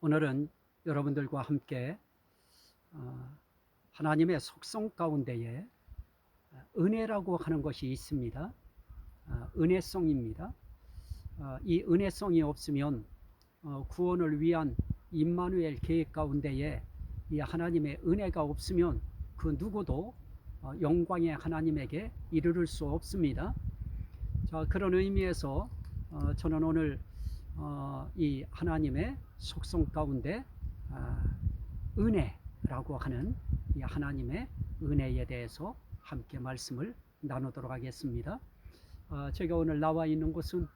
오늘은 여러분들과 함께 하나님의 속성 가운데에 은혜라고 하는 것이 있습니다. 은혜성입니다. 이 은혜성이 없으면 구원을 위한 임마누엘 계획 가운데에 이 하나님의 은혜가 없으면 그 누구도 영광의 하나님에게 이르를 수 없습니다. 자, 그런 의미에서 저는 오늘 이 하나님의 속성 가운데 은혜라고 하는 이 하나님의 은혜에 대해서 함께 말씀을 나누도록 하겠습니다. 제가 오늘 나와 있는 곳은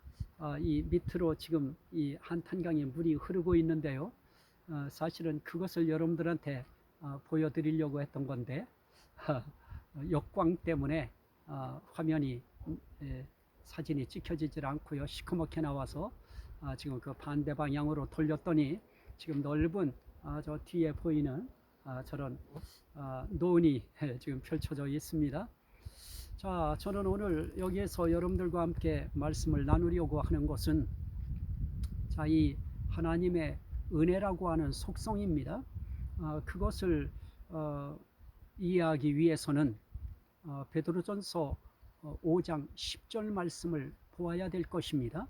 이 밑으로 지금 이 한탄강에 물이 흐르고 있는데요. 사실은 그것을 여러분들한테 보여드리려고 했던 건데 역광 때문에 화면이 사진이 찍혀지질 않고요. 시커멓게 나와서 지금 그 반대 방향으로 돌렸더니 지금 넓은 저 뒤에 보이는 저런 논이 지금 펼쳐져 있습니다. 자, 저는 오늘 여기에서 여러분들과 함께 말씀을 나누려고 하는 것은 이 하나님의 은혜라고 하는 속성입니다. 그것을 이해하기 위해서는 베드로전서 5장 10절 말씀을 보아야 될 것입니다.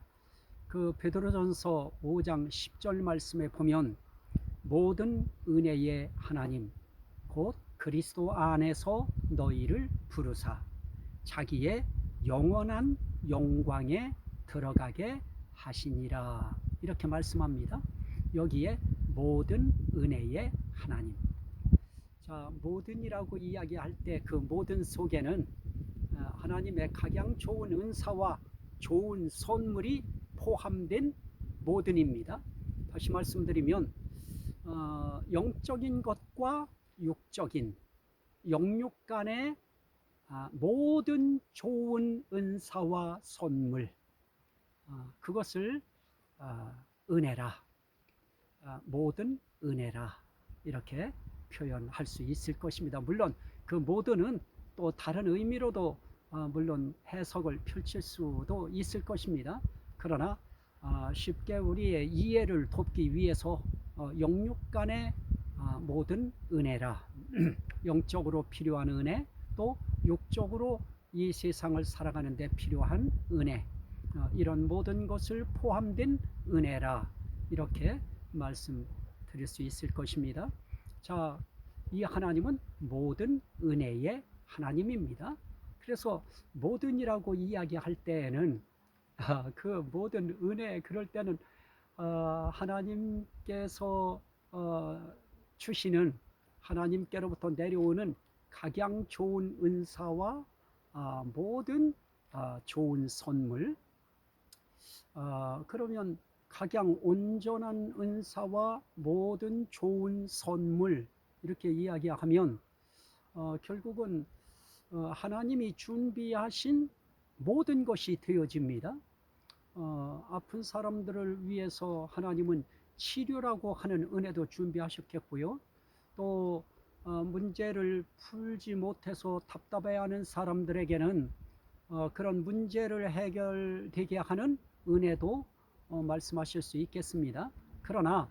그 베드로전서 5장 10절 말씀에 보면 모든 은혜의 하나님 곧 그리스도 안에서 너희를 부르사 자기의 영원한 영광에 들어가게 하시니라, 이렇게 말씀합니다. 여기에 모든 은혜의 하나님. 자, 모든이라고 이야기할 때 그 모든 속에는 하나님의 각양 좋은 은사와 좋은 선물이 포함된 모든입니다. 다시 말씀드리면 영적인 것과 육적인 영육 간의 모든 좋은 은사와 선물, 그것을 은혜라, 모든 은혜라, 이렇게 표현할 수 있을 것입니다. 물론 그 모든은 또 다른 의미로도 물론 해석을 펼칠 수도 있을 것입니다. 그러나 쉽게 우리의 이해를 돕기 위해서 영육 간의 모든 은혜라, 영적으로 필요한 은혜, 또 육적으로 이 세상을 살아가는 데 필요한 은혜, 이런 모든 것을 포함된 은혜라, 이렇게 말씀드릴 수 있을 것입니다. 자, 이 하나님은 모든 은혜의 하나님입니다. 그래서 모든이라고 이야기할 때에는 그 모든 은혜, 그럴 때는 하나님께서 주시는, 하나님께로부터 내려오는 각양 좋은 은사와 모든 좋은 선물, 그러면 각양 온전한 은사와 모든 좋은 선물, 이렇게 이야기하면 결국은 하나님이 준비하신 모든 것이 되어집니다. 아픈 사람들을 위해서 하나님은 치료라고 하는 은혜도 준비하셨겠고요. 또 문제를 풀지 못해서 답답해하는 사람들에게는 그런 문제를 해결되게 하는 은혜도 말씀하실 수 있겠습니다. 그러나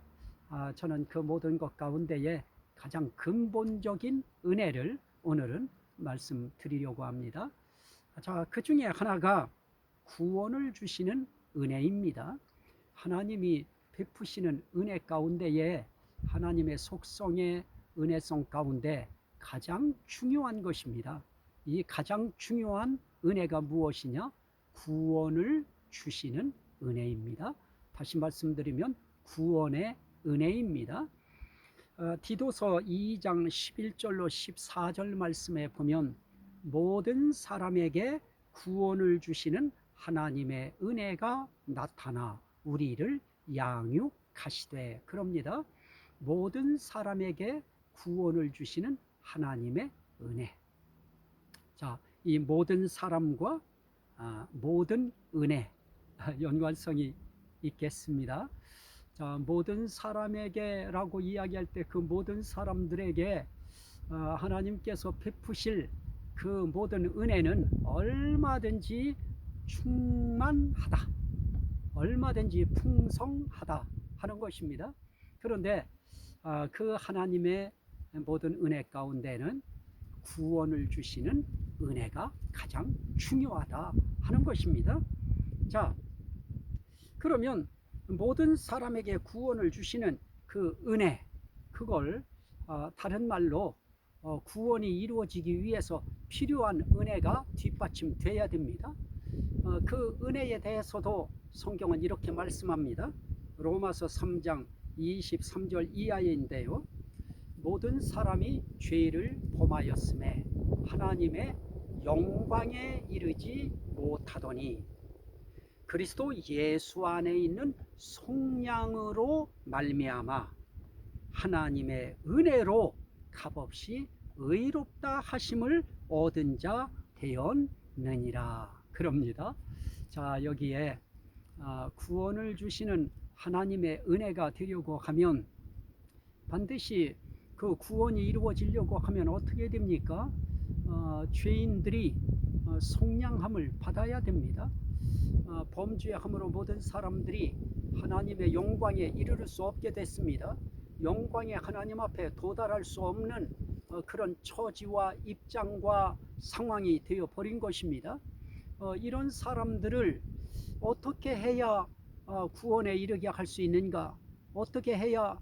저는 그 모든 것 가운데에 가장 근본적인 은혜를 오늘은 말씀드리려고 합니다. 자, 그 중에 하나가 구원을 주시는 은혜입니다. 하나님이 베푸시는 은혜 가운데에 하나님의 속성의 은혜성 가운데 가장 중요한 것입니다. 이 가장 중요한 은혜가 무엇이냐? 구원을 주시는 은혜입니다. 다시 말씀드리면 구원의 은혜입니다. 디도서 2장 11절로 14절 말씀에 보면 모든 사람에게 구원을 주시는 하나님의 은혜가 나타나 우리를 양육하시되, 그럽니다. 모든 사람에게 구원을 주시는 하나님의 은혜. 자, 이 모든 사람과 모든 은혜 연관성이 있겠습니다. 자, 모든 사람에게 라고 이야기할 때 그 모든 사람들에게 하나님께서 베푸실 그 모든 은혜는 얼마든지 충만하다, 얼마든지 풍성하다 하는 것입니다. 그런데 그 하나님의 모든 은혜 가운데는 구원을 주시는 은혜가 가장 중요하다 하는 것입니다. 자, 그러면 모든 사람에게 구원을 주시는 그 은혜, 그걸 다른 말로 구원이 이루어지기 위해서 필요한 은혜가 뒷받침돼야 됩니다. 그 은혜에 대해서도 성경은 이렇게 말씀합니다. 로마서 3장 23절 이하인데요. 모든 사람이 죄를 범하였음에 하나님의 영광에 이르지 못하더니 그리스도 예수 안에 있는 속량으로 말미암아 하나님의 은혜로 값없이 의롭다 하심을 얻은 자 되었느니라 그럽니다. 자, 여기에 구원을 주시는 하나님의 은혜가 되려고 하면 반드시 그 구원이 이루어지려고 하면 어떻게 됩니까? 죄인들이 속량함을 받아야 됩니다. 범죄함으로 모든 사람들이 하나님의 영광에 이르를 수 없게 됐습니다. 영광의 하나님 앞에 도달할 수 없는 그런 처지와 입장과 상황이 되어버린 것입니다. 이런 사람들을 어떻게 해야 구원에 이르게 할 수 있는가? 어떻게 해야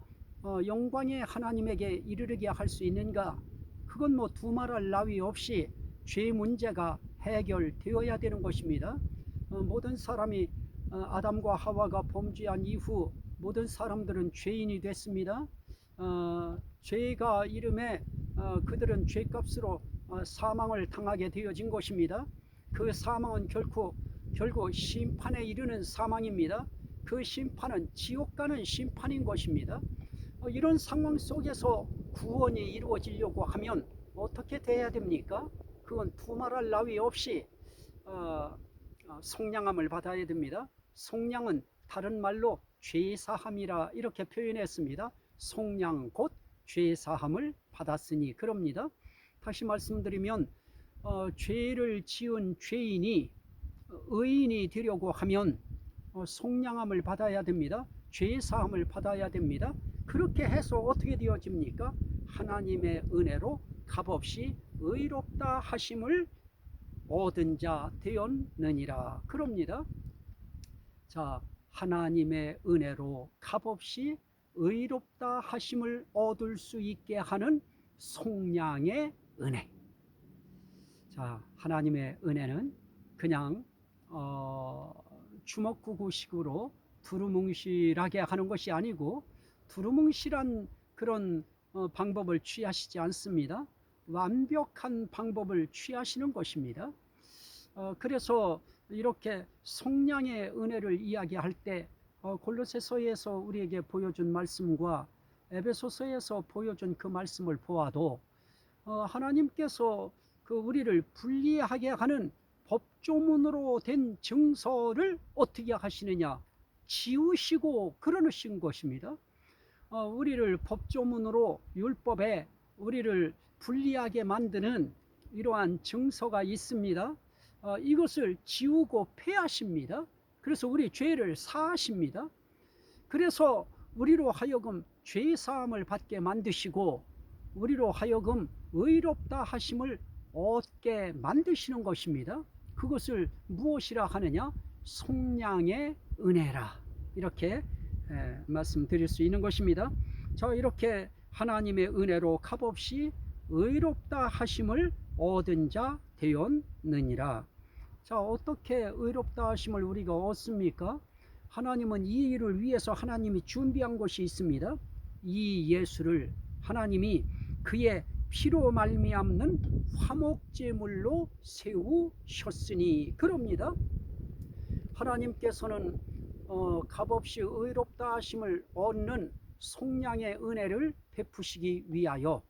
영광의 하나님에게 이르게 할 수 있는가? 그건 뭐 두말할 나위 없이 죄 문제가 해결되어야 되는 것입니다. 모든 사람이 아담과 하와가 범죄한 이후 모든 사람들은 죄인이 됐습니다. 죄가 이름에 그들은 죄값으로 사망을 당하게 되어진 것입니다. 그 사망은 결국 심판에 이르는 사망입니다. 그 심판은 지옥 가는 심판인 것입니다. 이런 상황 속에서 구원이 이루어지려고 하면 어떻게 돼야 됩니까? 그건 두말할 나위 없이 속량함을 받아야 됩니다. 속량은 다른 말로 죄사함이라 이렇게 표현했습니다. 속량 곧 죄사함을 받았으니 그럽니다. 다시 말씀드리면 죄를 지은 죄인이 의인이 되려고 하면 속량함을 받아야 됩니다. 죄사함을 받아야 됩니다. 그렇게 해서 어떻게 되어집니까? 하나님의 은혜로 값없이 의롭다 하심을 얻은 자 되었느니라 그럽니다. 자, 하나님의 은혜로 값없이 의롭다 하심을 얻을 수 있게 하는 속량의 은혜. 자, 하나님의 은혜는 그냥 주먹구구식으로 두루뭉실하게 하는 것이 아니고 두루뭉실한 그런 방법을 취하시지 않습니다. 완벽한 방법을 취하시는 것입니다. 그래서 이렇게 속량의 은혜를 이야기할 때 골로새서에서 우리에게 보여준 말씀과 에베소서에서 보여준 그 말씀을 보아도 하나님께서 그 우리를 불리하게 하는 법조문으로 된 증서를 어떻게 하시느냐? 지우시고 그러신 것입니다. 우리를 법조문으로 율법에 우리를 불리하게 만드는 이러한 증서가 있습니다. 이것을 지우고 폐하십니다. 그래서 우리 죄를 사하십니다. 그래서 우리로 하여금 죄사함을 받게 만드시고 우리로 하여금 의롭다 하심을 얻게 만드시는 것입니다. 그것을 무엇이라 하느냐? 속량의 은혜라 이렇게 말씀드릴 수 있는 것입니다. 자, 이렇게 하나님의 은혜로 값없이 의롭다 하심을 얻은 자 되었느니라. 자, 어떻게 의롭다 하심을 우리가 얻습니까? 하나님은 이 일을 위해서 하나님이 준비한 것이 있습니다. 이 예수를 하나님이 그의 피로 말미암는 화목제물로 세우셨으니 그럽니다. 하나님께서는 값없이 의롭다 하심을 얻는 속량의 은혜를 베푸시기 위하여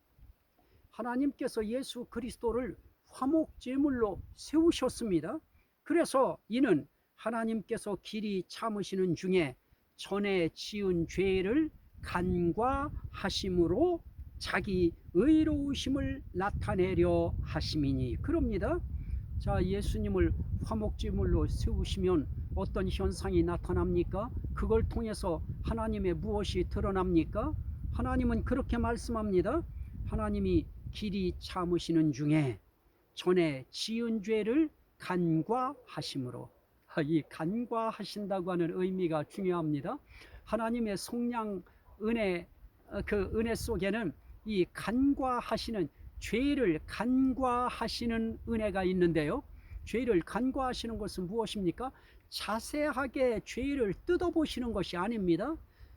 하나님께서 예수 그리스도를 화목제물로 세우셨습니다. 그래서 이는 하나님께서 길이 참으시는 중에 전에 지은 죄를 간과하심으로 자기 의로우심을 나타내려 하심이니 그럽니다. 자, 예수님을 화목제물로 세우시면 어떤 현상이 나타납니까? 그걸 통해서 하나님의 무엇이 드러납니까? 하나님은 그렇게 말씀합니다. 하나님이 길이 참으시는 중에 전에 지은 죄를 간과하심으로, 이 간과하신다고 하는 의미가 중요합니다. 하나님의 속량 은혜, 그 은혜 속에는 이 간과하시는, 죄를 간과하시는 은혜가 있는데요. 죄를 간과하시는 것은 무엇입니까? 자세하게 죄를 뜯어보시는 것이 아닙니다.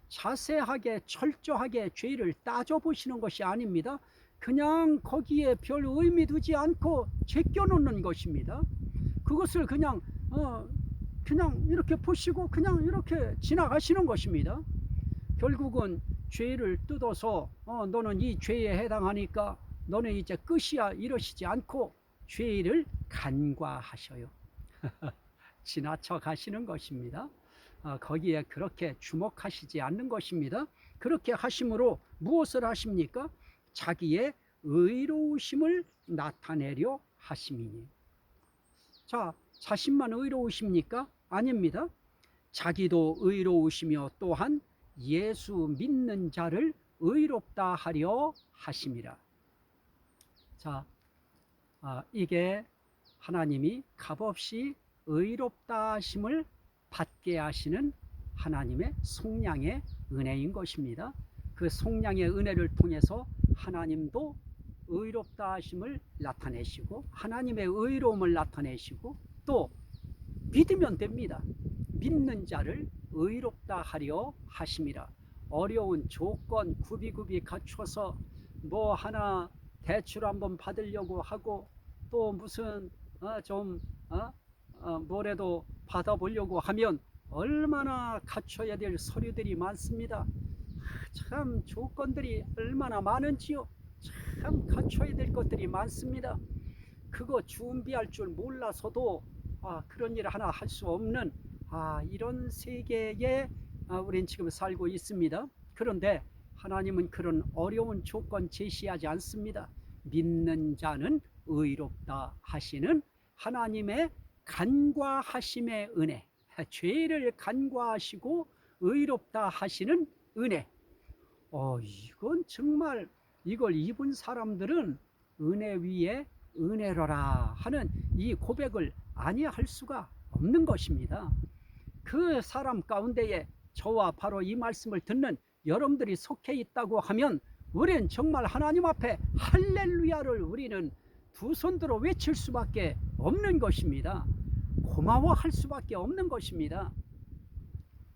자세하게 철저하게 죄를 따져보시는 것이 아닙니다. 그냥 거기에 별 의미 두지 않고 제껴놓는 것입니다. 그것을 그냥 이렇게 보시고 그냥 이렇게 지나가시는 것입니다. 결국은 죄를 뜯어서 너는 이 죄에 해당하니까 너는 이제 끝이야 이러시지 않고 죄를 간과하셔요. 지나쳐 가시는 것입니다. 거기에 그렇게 주목하시지 않는 것입니다. 그렇게 하심으로 무엇을 하십니까? 자기의 의로우심을 나타내려 하심이니. 자, 자신만 의로우십니까? 아닙니다. 자기도 의로우시며 또한 예수 믿는 자를 의롭다 하려 하심이라. 자, 이게 하나님이 값없이 의롭다 하심을 받게 하시는 하나님의 속량의 은혜인 것입니다. 그 속량의 은혜를 통해서 하나님도 의롭다 하심을 나타내시고 하나님의 의로움을 나타내시고 또 믿으면 됩니다. 믿는 자를 의롭다 하려 하심이라. 어려운 조건 구비구비 갖춰서 뭐 하나 대출 한번 받으려고 하고 또 무슨 뭐라도 받아보려고 하면 얼마나 갖춰야 될 서류들이 많습니다. 참 조건들이 얼마나 많은지요. 참 갖춰야 될 것들이 많습니다. 그거 준비할 줄 몰라서도 그런 일 하나 할 수 없는 이런 세계에 우린 지금 살고 있습니다. 그런데 하나님은 그런 어려운 조건 제시하지 않습니다. 믿는 자는 의롭다 하시는 하나님의 간과하심의 은혜, 죄를 간과하시고 의롭다 하시는 은혜. 이건 정말 이걸 입은 사람들은 은혜 위에 은혜로라 하는 이 고백을 아니할 수가 없는 것입니다. 그 사람 가운데에 저와 바로 이 말씀을 듣는 여러분들이 속해 있다고 하면 우리는 정말 하나님 앞에 할렐루야를 우리는 두 손 들어 외칠 수밖에 없는 것입니다. 고마워할 수밖에 없는 것입니다.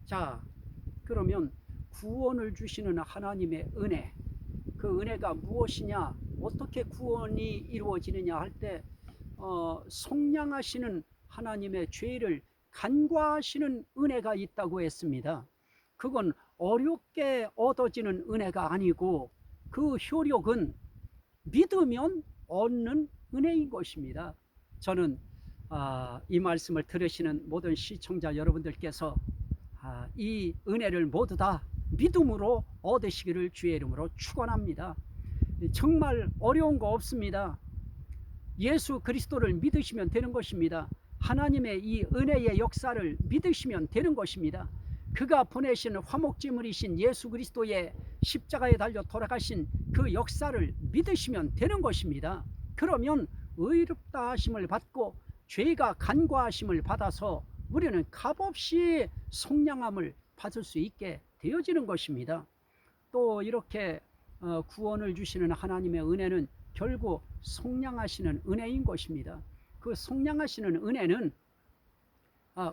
자, 그러면 구원을 주시는 하나님의 은혜, 그 은혜가 무엇이냐, 어떻게 구원이 이루어지느냐 할 때 속량하시는 하나님의 죄를 간과하시는 은혜가 있다고 했습니다. 그건 어렵게 얻어지는 은혜가 아니고 그 효력은 믿으면 얻는 은혜인 것입니다. 저는 이 말씀을 들으시는 모든 시청자 여러분들께서 이 은혜를 모두 다 믿음으로 얻으시기를 주의 이름으로 축원합니다. 정말 어려운 거 없습니다. 예수 그리스도를 믿으시면 되는 것입니다. 하나님의 이 은혜의 역사를 믿으시면 되는 것입니다. 그가 보내신 화목제물이신 예수 그리스도의 십자가에 달려 돌아가신 그 역사를 믿으시면 되는 것입니다. 그러면 의롭다 하심을 받고 죄가 간과하심을 받아서 우리는 값없이 속량함을 받을 수 있게 되어지는 것입니다. 또 이렇게 구원을 주시는 하나님의 은혜는 결국 속량하시는 은혜인 것입니다. 그 속량하시는 은혜는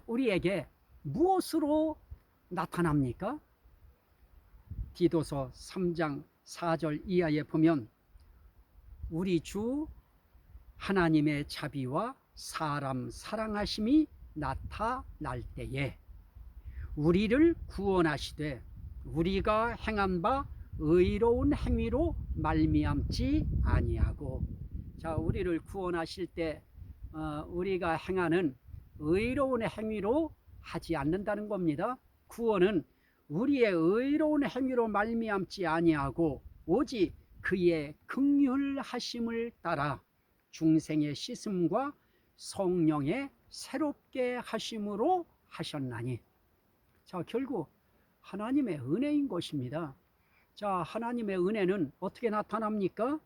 우리에게 무엇으로 나타납니까? 디도서 3장 4절 이하에 보면 우리 주 하나님의 자비와 사람 사랑하심이 나타날 때에 우리를 구원하시되 우리가 행한 바 의로운 행위로 말미암지 아니하고. 자, 우리를 구원하실 때 우리가 행하는 의로운 행위로 하지 않는다는 겁니다. 구원은 우리의 의로운 행위로 말미암지 아니하고 오직 그의 긍휼하심을 따라 중생의 씻음과 성령의 새롭게 하심으로 하셨나니. 자, 결국 하나님의 은혜인 것입니다. 자, 하나님의 은혜는 어떻게 나타납니까?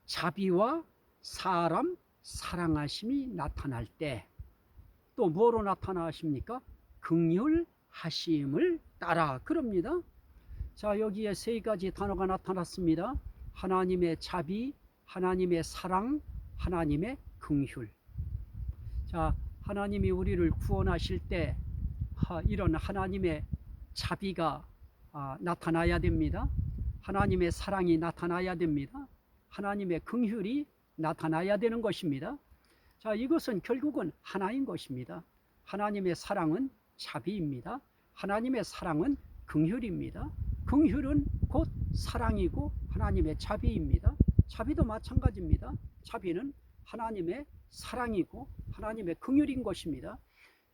자비와 사람 사랑하심이 나타날 때 또 뭐로 나타나십니까? 긍휼하심을 따라 그럽니다. 자, 여기에 세 가지 단어가 나타났습니다. 하나님의 자비, 하나님의 사랑, 하나님의 긍휼. 자, 하나님이 우리를 구원하실 때 이런 하나님의 자비가 나타나야 됩니다. 하나님의 사랑이 나타나야 됩니다. 하나님의 긍휼이 나타나야 되는 것입니다. 자, 이것은 결국은 하나인 것입니다. 하나님의 사랑은 자비입니다. 하나님의 사랑은 긍휼입니다. 긍휼은 곧 사랑이고 하나님의 자비입니다. 자비도 마찬가지입니다. 자비는 하나님의 사랑이고 하나님의 긍휼인 것입니다.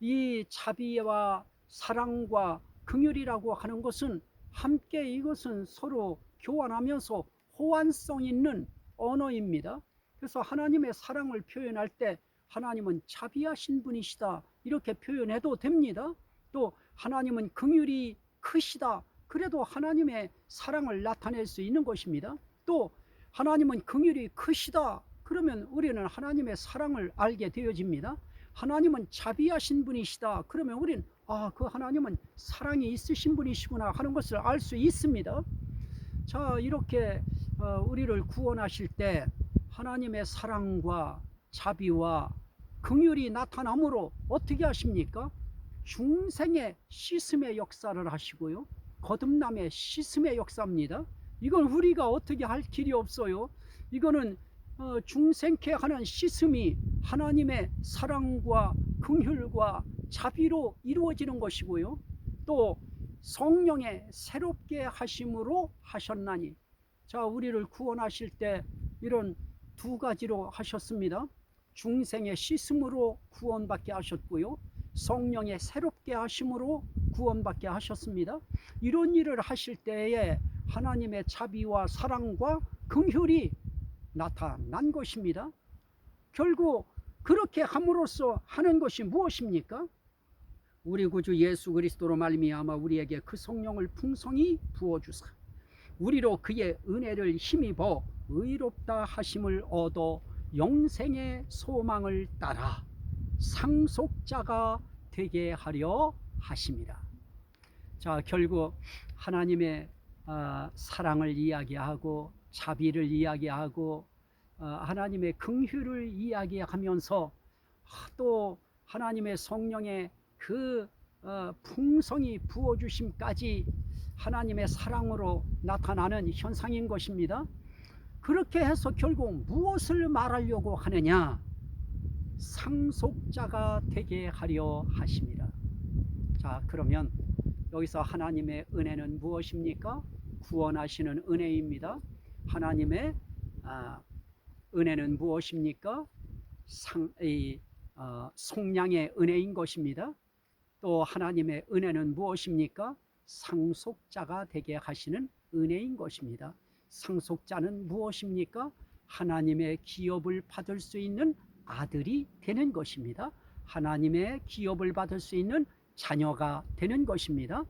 이 자비와 사랑과 긍휼이라고 하는 것은 함께 이것은 서로 교환하면서 호환성 있는 언어입니다. 그래서 하나님의 사랑을 표현할 때 하나님은 자비하신 분이시다 이렇게 표현해도 됩니다. 또 하나님은 긍휼이 크시다 그래도 하나님의 사랑을 나타낼 수 있는 것입니다. 또 하나님은 긍휼이 크시다 그러면 우리는 하나님의 사랑을 알게 되어집니다. 하나님은 자비하신 분이시다 그러면 우리는 그 하나님은 사랑이 있으신 분이시구나 하는 것을 알 수 있습니다. 자, 이렇게 우리를 구원하실 때 하나님의 사랑과 자비와 긍휼이 나타나므로 어떻게 하십니까? 중생의 씻음의 역사를 하시고요. 거듭남의 씻음의 역사입니다. 이건 우리가 어떻게 할 길이 없어요. 이거는 중생케 하는 씻음이 하나님의 사랑과 긍휼과 자비로 이루어지는 것이고요. 또 성령의 새롭게 하심으로 하셨나니. 자, 우리를 구원하실 때 이런 두 가지로 하셨습니다. 중생의 씻음으로 구원받게 하셨고요. 성령의 새롭게 하심으로 구원받게 하셨습니다. 이런 일을 하실 때에 하나님의 자비와 사랑과 긍휼이 나타난 것입니다. 결국 그렇게 함으로써 하는 것이 무엇입니까? 우리 구주 예수 그리스도로 말미암아 우리에게 그 성령을 풍성히 부어주사 우리로 그의 은혜를 힘입어 의롭다 하심을 얻어 영생의 소망을 따라 상속자가 되게 하려 하심이라. 자, 결국 하나님의 사랑을 이야기하고 자비를 이야기하고 하나님의 긍휼을 이야기하면서 또 하나님의 성령의 그 풍성히 부어주심까지 하나님의 사랑으로 나타나는 현상인 것입니다. 그렇게 해서 결국 무엇을 말하려고 하느냐? 상속자가 되게 하려 하심이라. 자, 그러면 여기서 하나님의 은혜는 무엇입니까? 구원하시는 은혜입니다. 하나님의 은혜는 무엇입니까? 속량의 은혜인 것입니다. 또 하나님의 은혜는 무엇입니까? 상속자가 되게 하시는 은혜인 것입니다. 상속자는 무엇입니까? 하나님의 기업을 받을 수 있는 아들이 되는 것입니다. 하나님의 기업을 받을 수 있는 자녀가 되는 것입니다.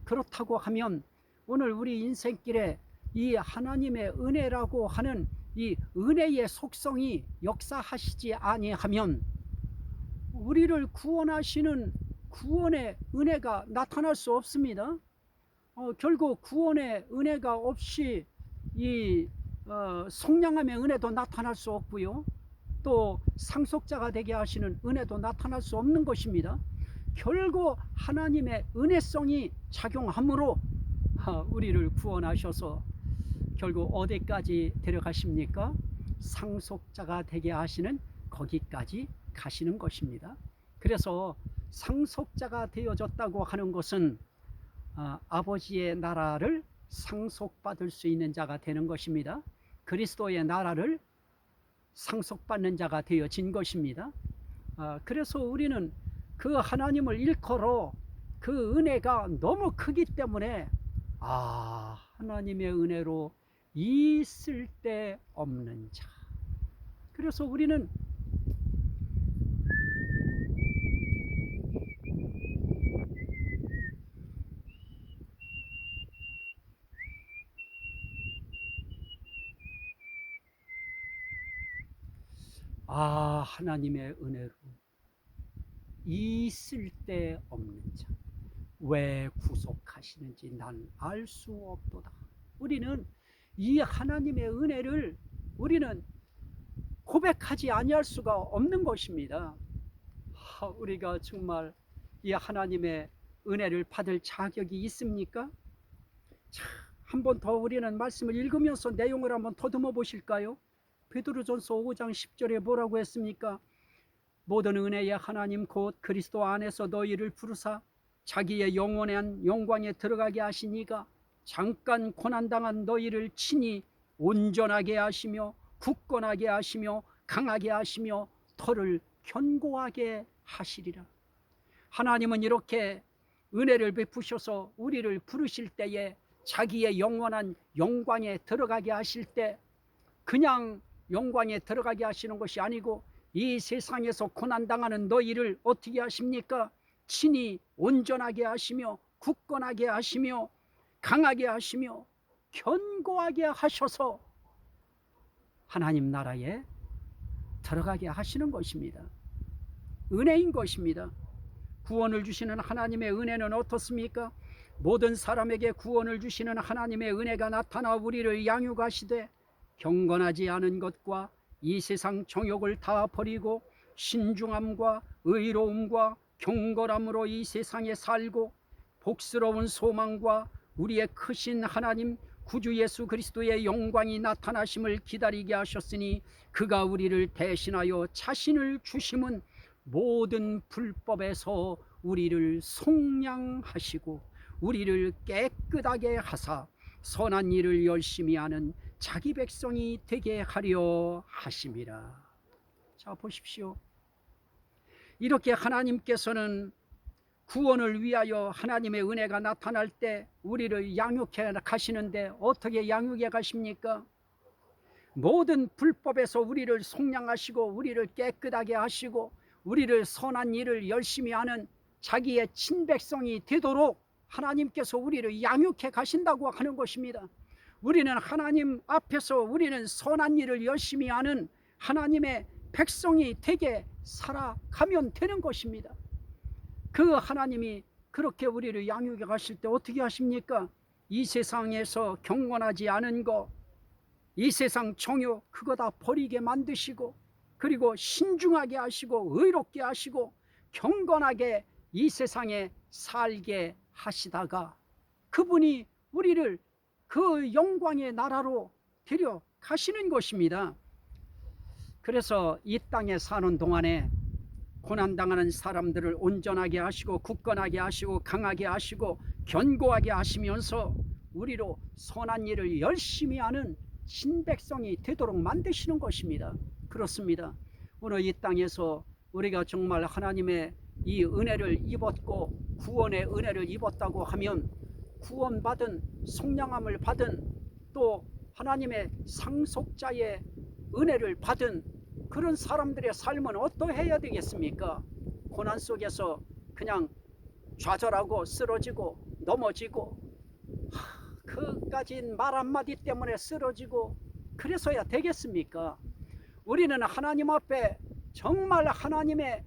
그렇다고 하면 오늘 우리 인생길에 이 하나님의 은혜라고 하는 이 은혜의 속성이 역사하시지 아니하면 우리를 구원하시는 구원의 은혜가 나타날 수 없습니다. 결국 구원의 은혜가 없이 이 속량함의 은혜도 나타날 수 없고요. 또 상속자가 되게 하시는 은혜도 나타날 수 없는 것입니다. 결국 하나님의 은혜성이 작용하므로 우리를 구원하셔서 결국 어디까지 데려가십니까? 상속자가 되게 하시는 거기까지 가시는 것입니다. 그래서 상속자가 되어졌다고 하는 것은 아버지의 나라를 상속받을 수 있는 자가 되는 것입니다. 그리스도의 나라를 상속받는 자가 되어진 것입니다. 그래서 우리는 그 하나님을 일컬어 그 은혜가 너무 크기 때문에 하나님의 은혜로 있을 데 없는 자. 그래서 우리는 하나님의 은혜로 있을 데 없는 자 왜 구속하시는지 난 알 수 없도다. 우리는 이 하나님의 은혜를 우리는 고백하지 아니할 수가 없는 것입니다. 우리가 정말 이 하나님의 은혜를 받을 자격이 있습니까? 한 번 더 우리는 말씀을 읽으면서 내용을 한번 더듬어 보실까요? 베드로전서 5장 10절에 뭐라고 했습니까? 모든 은혜의 하나님 곧 그리스도 안에서 너희를 부르사 자기의 영원한 영광에 들어가게 하시니가 잠깐 고난당한 너희를 친히 온전하게 하시며 굳건하게 하시며 강하게 하시며 터를 견고하게 하시리라. 하나님은 이렇게 은혜를 베푸셔서 우리를 부르실 때에 자기의 영원한 영광에 들어가게 하실 때 그냥 영광에 들어가게 하시는 것이 아니고 이 세상에서 고난당하는 너희를 어떻게 하십니까? 친히 온전하게 하시며 굳건하게 하시며 강하게 하시며 견고하게 하셔서 하나님 나라에 들어가게 하시는 것입니다. 은혜인 것입니다. 구원을 주시는 하나님의 은혜는 어떻습니까? 모든 사람에게 구원을 주시는 하나님의 은혜가 나타나 우리를 양육하시되 경건하지 않은 것과 이 세상 정욕을 다 버리고 신중함과 의로움과 경건함으로 이 세상에 살고 복스러운 소망과 우리의 크신 하나님 구주 예수 그리스도의 영광이 나타나심을 기다리게 하셨으니 그가 우리를 대신하여 자신을 주심은 모든 불법에서 우리를 속량하시고 우리를 깨끗하게 하사 선한 일을 열심히 하는 자기 백성이 되게 하려 하심이라. 자, 보십시오. 이렇게 하나님께서는 구원을 위하여 하나님의 은혜가 나타날 때 우리를 양육해 가시는데 어떻게 양육해 가십니까? 모든 불법에서 우리를 속량하시고 우리를 깨끗하게 하시고 우리를 선한 일을 열심히 하는 자기의 친백성이 되도록 하나님께서 우리를 양육해 가신다고 하는 것입니다. 우리는 하나님 앞에서 우리는 선한 일을 열심히 하는 하나님의 백성이 되게 살아가면 되는 것입니다. 그 하나님이 그렇게 우리를 양육해 가실 때 어떻게 하십니까? 이 세상에서 경건하지 않은 거, 이 세상 정욕 그거 다 버리게 만드시고 그리고 신중하게 하시고 의롭게 하시고 경건하게 이 세상에 살게 하시다가 그분이 우리를 그 영광의 나라로 데려가시는 것입니다. 그래서 이 땅에 사는 동안에 고난당하는 사람들을 온전하게 하시고 굳건하게 하시고 강하게 하시고 견고하게 하시면서 우리로 선한 일을 열심히 하는 신백성이 되도록 만드시는 것입니다. 그렇습니다. 오늘 이 땅에서 우리가 정말 하나님의 이 은혜를 입었고 구원의 은혜를 입었다고 하면 구원받은 속량함을 받은 또 하나님의 상속자의 은혜를 받은 그런 사람들의 삶은 어떠해야 되겠습니까? 고난 속에서 그냥 좌절하고 쓰러지고 넘어지고 그까진 말 한마디 때문에 쓰러지고 그래서야 되겠습니까? 우리는 하나님 앞에 정말 하나님의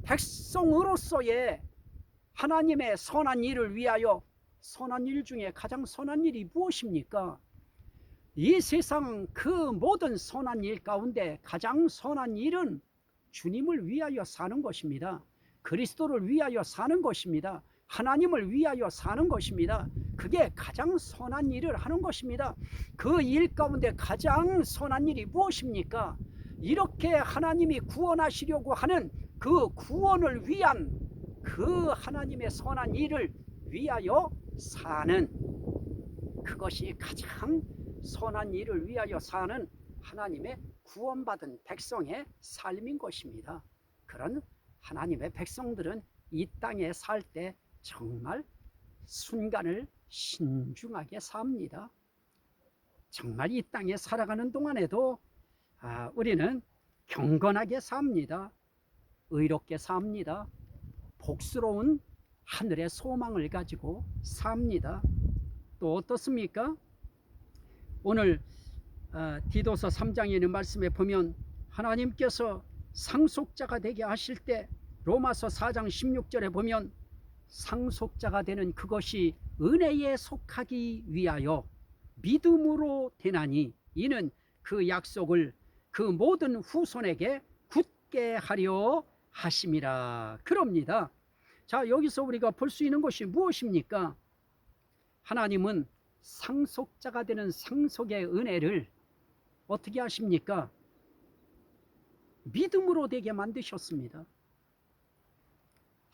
백성으로서의 하나님의 선한 일을 위하여 선한 일 중에 가장 선한 일이 무엇입니까? 이 세상 그 모든 선한 일 가운데 가장 선한 일은 주님을 위하여 사는 것입니다. 그리스도를 위하여 사는 것입니다. 하나님을 위하여 사는 것입니다. 그게 가장 선한 일을 하는 것입니다. 그 일 가운데 가장 선한 일이 무엇입니까? 이렇게 하나님이 구원하시려고 하는 그 구원을 위한 그 하나님의 선한 일을 위하여 사는 그것이 가장 선한 일을 위하여 사는 하나님의 구원받은 백성의 삶인 것입니다. 그런 하나님의 백성들은 이 땅에 살 때 정말 순간을 신중하게 삽니다. 정말 이 땅에 살아가는 동안에도 우리는 경건하게 삽니다. 의롭게 삽니다. 복스러운 하늘의 소망을 가지고 삽니다. 또 어떻습니까? 오늘 디도서 3장에 있는 말씀에 보면 하나님께서 상속자가 되게 하실 때 로마서 4장 16절에 보면 상속자가 되는 그것이 은혜에 속하기 위하여 믿음으로 되나니 이는 그 약속을 그 모든 후손에게 굳게 하려 하심이라 그럽니다. 자, 여기서 우리가 볼 수 있는 것이 무엇입니까? 하나님은 상속자가 되는 상속의 은혜를 어떻게 하십니까? 믿음으로 되게 만드셨습니다.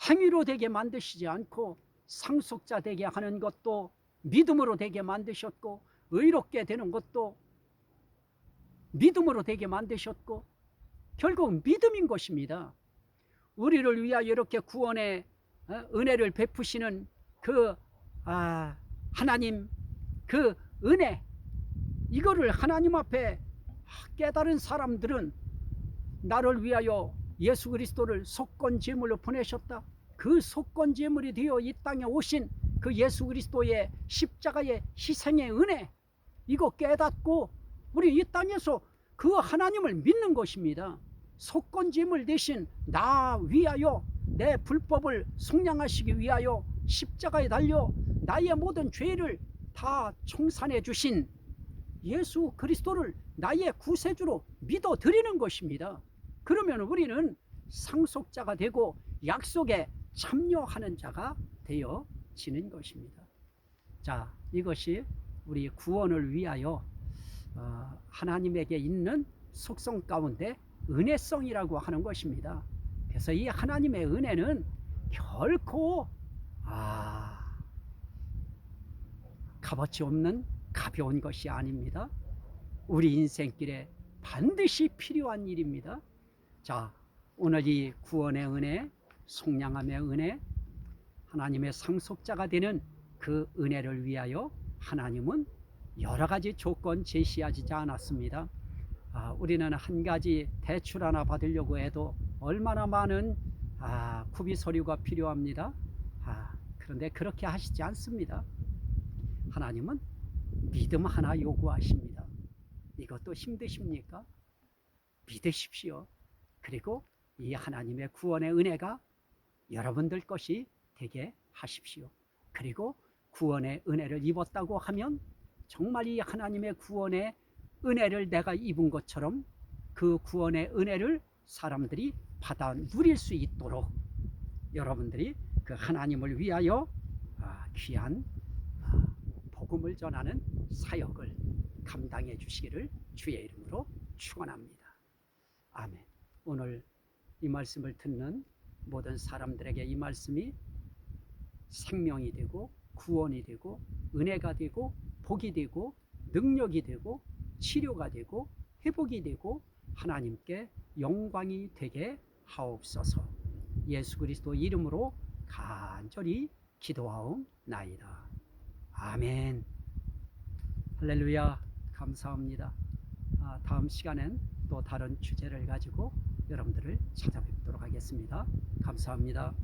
행위로 되게 만드시지 않고 상속자 되게 하는 것도 믿음으로 되게 만드셨고, 의롭게 되는 것도 믿음으로 되게 만드셨고, 결국 믿음인 것입니다. 우리를 위하여 이렇게 구원의 은혜를 베푸시는 그 하나님, 그 은혜, 이거를 하나님 앞에 깨달은 사람들은 나를 위하여 예수 그리스도를 속건제물로 보내셨다. 그 속건제물이 되어 이 땅에 오신 그 예수 그리스도의 십자가의 희생의 은혜, 이거 깨닫고 우리 이 땅에서 그 하나님을 믿는 것입니다. 속건제물 대신 나 위하여 내 불법을 속량하시기 위하여 십자가에 달려 나의 모든 죄를 다 청산해 주신 예수 그리스도를 나의 구세주로 믿어 드리는 것입니다. 그러면 우리는 상속자가 되고 약속에 참여하는 자가 되어지는 것입니다. 자, 이것이 우리 구원을 위하여 하나님에게 있는 속성 가운데 은혜성이라고 하는 것입니다. 그래서 이 하나님의 은혜는 결코 값어치 없는 가벼운 것이 아닙니다. 우리 인생길에 반드시 필요한 일입니다. 자, 오늘 이 구원의 은혜, 속량함의 은혜, 하나님의 상속자가 되는 그 은혜를 위하여 하나님은 여러 가지 조건 제시하지 않았습니다. 우리는 한 가지 대출 하나 받으려고 해도 얼마나 많은 구비 서류가 필요합니다. 그런데 그렇게 하시지 않습니다. 하나님은 믿음 하나 요구하십니다. 이것도 힘드십니까? 믿으십시오. 그리고 이 하나님의 구원의 은혜가 여러분들 것이 되게 하십시오. 그리고 구원의 은혜를 입었다고 하면 정말 이 하나님의 구원의 은혜를 내가 입은 것처럼 그 구원의 은혜를 사람들이 받아 누릴 수 있도록 여러분들이 그 하나님을 위하여 귀한 복음을 전하는 사역을 감당해 주시기를 주의 이름으로 축원합니다. 아멘. 오늘 이 말씀을 듣는 모든 사람들에게 이 말씀이 생명이 되고 구원이 되고 은혜가 되고 복이 되고 능력이 되고 치료가 되고 회복이 되고 하나님께 영광이 되게 하옵소서. 예수 그리스도 이름으로 간절히 기도하옵나이다. 아멘. 할렐루야. 감사합니다. 다음 시간엔 또 다른 주제를 가지고 여러분들을 찾아뵙도록 하겠습니다. 감사합니다.